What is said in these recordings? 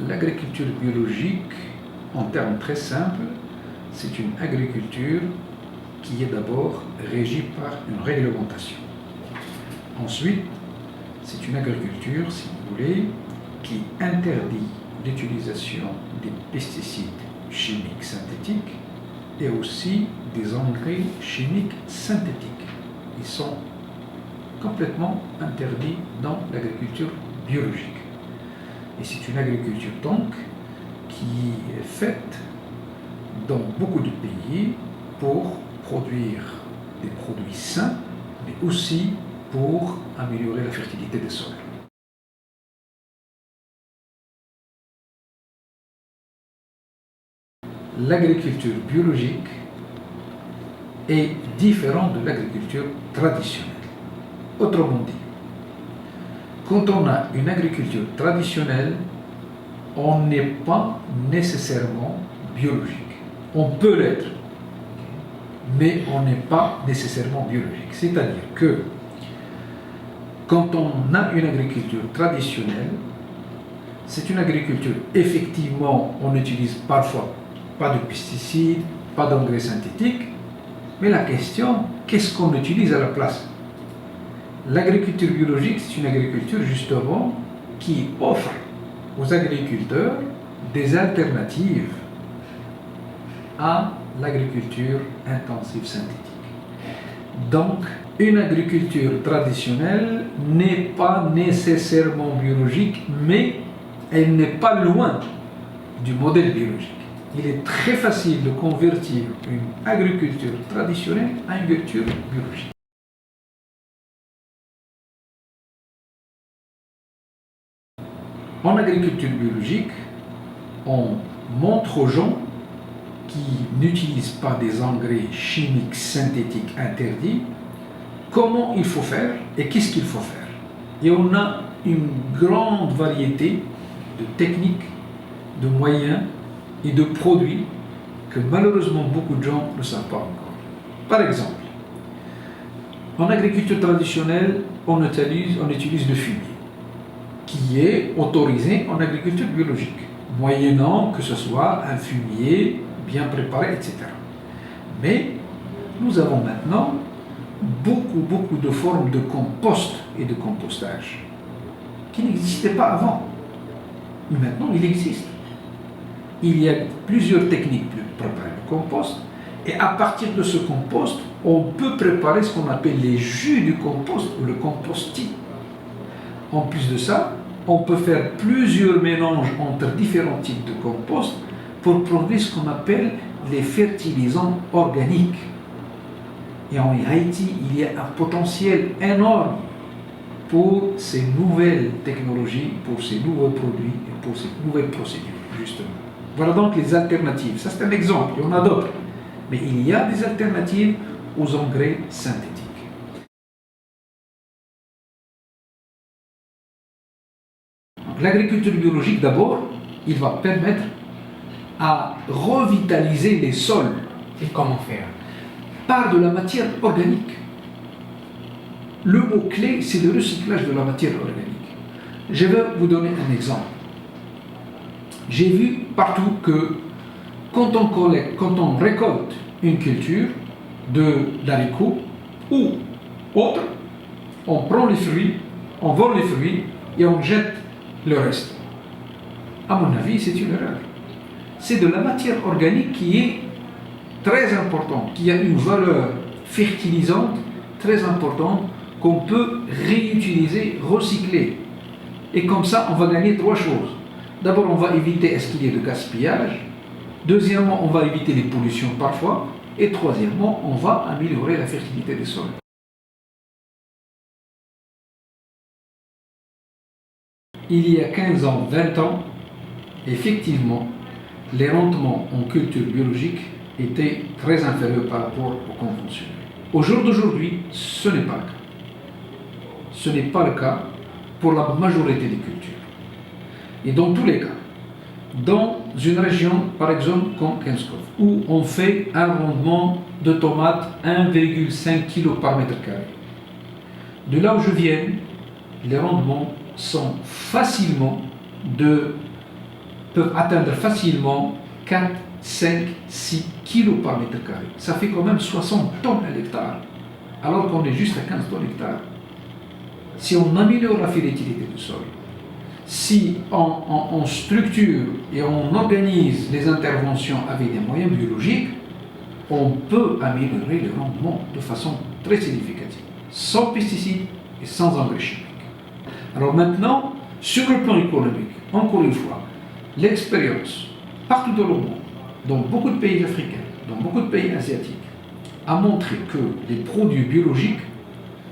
l'agriculture biologique, en termes très simples, c'est une agriculture qui est d'abord régie par une réglementation. Ensuite, c'est une agriculture, si vous voulez, qui interdit l'utilisation des pesticides chimiques synthétiques et aussi des engrais chimiques synthétiques. Ils sont complètement interdits dans l'agriculture biologique. Et c'est une agriculture donc qui est faite dans beaucoup de pays pour produire des produits sains, mais aussi pour améliorer la fertilité des sols. L'agriculture biologique est différente de l'agriculture traditionnelle. Autrement dit, quand on a une agriculture traditionnelle, on n'est pas nécessairement biologique. On peut l'être, mais on n'est pas nécessairement biologique. C'est-à-dire que quand on a une agriculture traditionnelle, c'est une agriculture, effectivement, on n'utilise parfois pas de pesticides, pas d'engrais synthétiques, mais la question, qu'est-ce qu'on utilise à la place? L'agriculture biologique, c'est une agriculture justement qui offre aux agriculteurs des alternatives à l'agriculture intensive synthétique. Donc, une agriculture traditionnelle n'est pas nécessairement biologique, mais elle n'est pas loin du modèle biologique. Il est très facile de convertir une agriculture traditionnelle à une agriculture biologique. En agriculture biologique, on montre aux gens qui n'utilisent pas des engrais chimiques synthétiques interdits comment il faut faire et qu'est-ce qu'il faut faire. Et on a une grande variété de techniques, de moyens et de produits que malheureusement beaucoup de gens ne savent pas encore. Par exemple, en agriculture traditionnelle, on utilise le fumier, qui est autorisé en agriculture biologique, moyennant que ce soit un fumier bien préparé, etc. Mais nous avons maintenant beaucoup de formes de compost et de compostage qui n'existaient pas avant. Mais maintenant, il existe. Il y a plusieurs techniques pour préparer le compost, et à partir de ce compost, on peut préparer ce qu'on appelle les jus du compost ou le composting. En plus de ça, on peut faire plusieurs mélanges entre différents types de compost pour produire ce qu'on appelle les fertilisants organiques. Et en Haïti, il y a un potentiel énorme pour ces nouvelles technologies, pour ces nouveaux produits et pour ces nouvelles procédures, justement. Voilà donc les alternatives. Ça, c'est un exemple, il y en a d'autres. Mais il y a des alternatives aux engrais synthétiques. L'agriculture biologique, d'abord, il va permettre à revitaliser les sols. Et comment faire? Par de la matière organique. Le mot-clé, c'est le recyclage de la matière organique. Je vais vous donner un exemple. J'ai vu partout que quand on récolte une culture d'haricots ou autre, on prend les fruits, on vole les fruits et on jette le reste. À mon avis, c'est une erreur. C'est de la matière organique qui est très importante, qui a une valeur fertilisante très importante qu'on peut réutiliser, recycler. Et comme ça, on va gagner trois choses. D'abord, on va éviter est-ce qu'il y ait de gaspillage. Deuxièmement, on va éviter les pollutions parfois. Et troisièmement, on va améliorer la fertilité des sols. Il y a 15 ans, 20 ans, effectivement, les rendements en culture biologique étaient très inférieurs par rapport au conventionnel. Au jour d'aujourd'hui, ce n'est pas le cas. Ce n'est pas le cas pour la majorité des cultures. Et dans tous les cas, dans une région, par exemple, comme Kenskov, où on fait un rendement de tomates 1,5 kg par mètre carré, de là où je viens, les rendements sont facilement de peuvent atteindre facilement 4, 5, 6 kilos par mètre carré. Ça fait quand même 60 tonnes à l'hectare, alors qu'on est juste à 15 tonnes à l'hectare. Si on améliore la fertilité du sol, si on structure et on organise les interventions avec des moyens biologiques, on peut améliorer le rendement de façon très significative, sans pesticides et sans engrais chimiques. Alors maintenant, sur le plan économique, encore une fois, l'expérience partout dans le monde, dans beaucoup de pays africains, dans beaucoup de pays asiatiques, a montré que les produits biologiques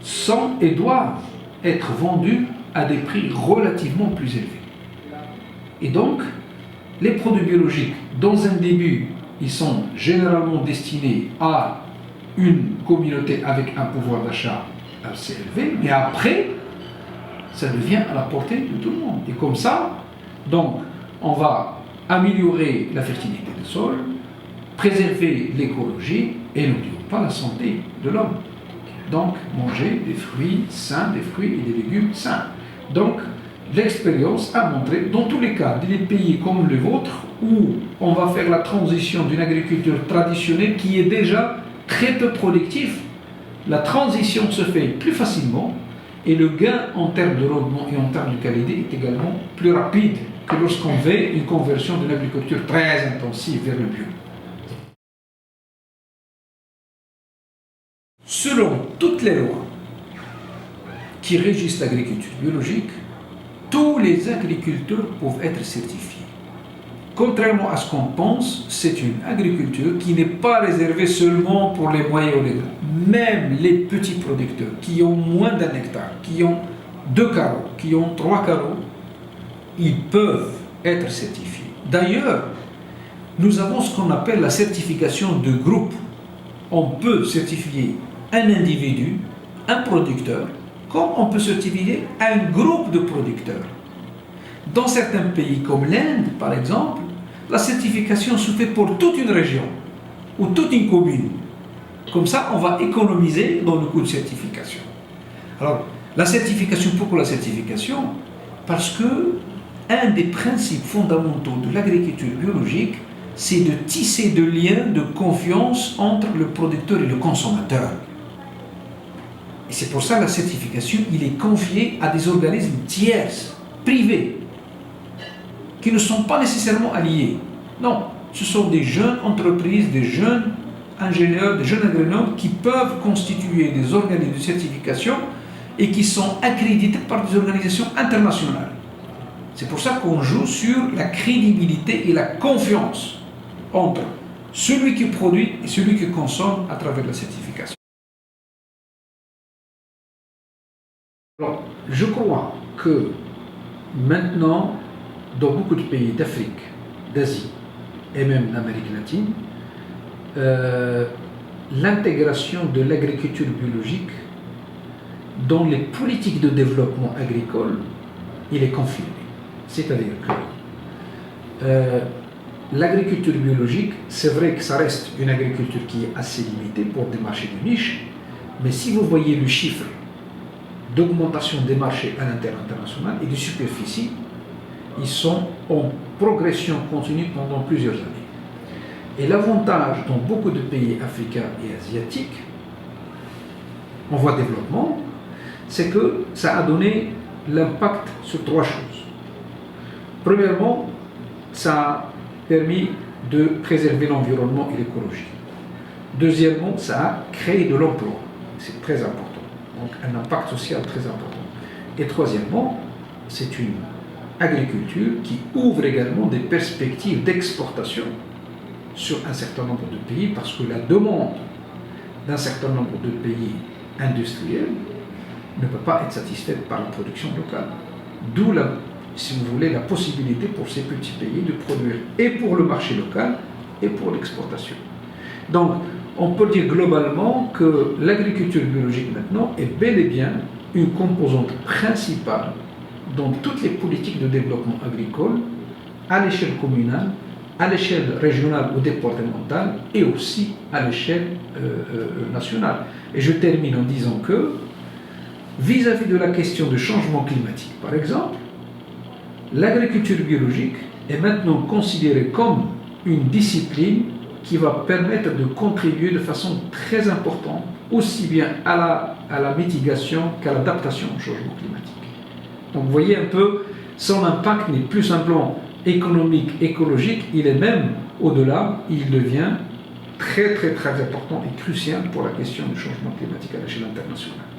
sont et doivent être vendus à des prix relativement plus élevés. Et donc, les produits biologiques, dans un début, ils sont généralement destinés à une communauté avec un pouvoir d'achat assez élevé, mais après, ça devient à la portée de tout le monde. Et comme ça, donc, on va améliorer la fertilité du sol, préserver l'écologie et n'oublions pas la santé de l'homme. Donc, manger des fruits sains, des fruits et des légumes sains. Donc, l'expérience a montré, dans tous les cas, des pays comme le vôtre, où on va faire la transition d'une agriculture traditionnelle qui est déjà très peu productive, la transition se fait plus facilement et le gain en termes de rendement et en termes de qualité est également plus rapide que lorsqu'on fait une conversion d'une agriculture très intensive vers le bio. Selon toutes les lois qui régissent l'agriculture biologique, tous les agriculteurs peuvent être certifiés. Contrairement à ce qu'on pense, c'est une agriculture qui n'est pas réservée seulement pour les moyens ou les grands. Même les petits producteurs qui ont moins d'un hectare, qui ont 2 carreaux, qui ont 3 carreaux, ils peuvent être certifiés. D'ailleurs, nous avons ce qu'on appelle la certification de groupe. On peut certifier un individu, un producteur, comme on peut certifier un groupe de producteurs. Dans certains pays comme l'Inde, par exemple, la certification se fait pour toute une région ou toute une commune. Comme ça, on va économiser dans le coût de certification. Alors, la certification, pourquoi la certification? Parce que un des principes fondamentaux de l'agriculture biologique, c'est de tisser des liens de confiance entre le producteur et le consommateur. Et c'est pour ça que la certification, il est confié à des organismes tierces, privés, qui ne sont pas nécessairement alliés. Non, ce sont des jeunes entreprises, des jeunes ingénieurs, des jeunes agronomes qui peuvent constituer des organismes de certification et qui sont accrédités par des organisations internationales. C'est pour ça qu'on joue sur la crédibilité et la confiance entre celui qui produit et celui qui consomme à travers la certification. Alors, je crois que maintenant, dans beaucoup de pays d'Afrique, d'Asie et même d'Amérique latine, l'intégration de l'agriculture biologique dans les politiques de développement agricole, il est confirmé. C'est-à-dire que l'agriculture biologique, c'est vrai que ça reste une agriculture qui est assez limitée pour des marchés de niche, mais si vous voyez le chiffre d'augmentation des marchés à l'international et de superficie, ils sont en progression continue pendant plusieurs années. Et l'avantage dans beaucoup de pays africains et asiatiques, en voie de développement, c'est que ça a donné l'impact sur 3 choses. Premièrement, ça a permis de préserver l'environnement et l'écologie. Deuxièmement, ça a créé de l'emploi. C'est très important. Donc un impact social très important. Et troisièmement, c'est une agriculture qui ouvre également des perspectives d'exportation sur un certain nombre de pays, parce que la demande d'un certain nombre de pays industriels ne peut pas être satisfaite par la production locale. D'où, si vous voulez, la possibilité pour ces petits pays de produire et pour le marché local et pour l'exportation. Donc, on peut dire globalement que l'agriculture biologique maintenant est bel et bien une composante principale dans toutes les politiques de développement agricole à l'échelle communale, à l'échelle régionale ou départementale et aussi à l'échelle nationale. Et je termine en disant que vis-à-vis de la question du changement climatique, par exemple, l'agriculture biologique est maintenant considéré comme une discipline qui va permettre de contribuer de façon très importante, aussi bien à la mitigation qu'à l'adaptation au changement climatique. Donc vous voyez un peu, son impact n'est plus simplement économique, écologique, il est même au-delà, il devient très très très important et crucial pour la question du changement climatique à l'échelle internationale.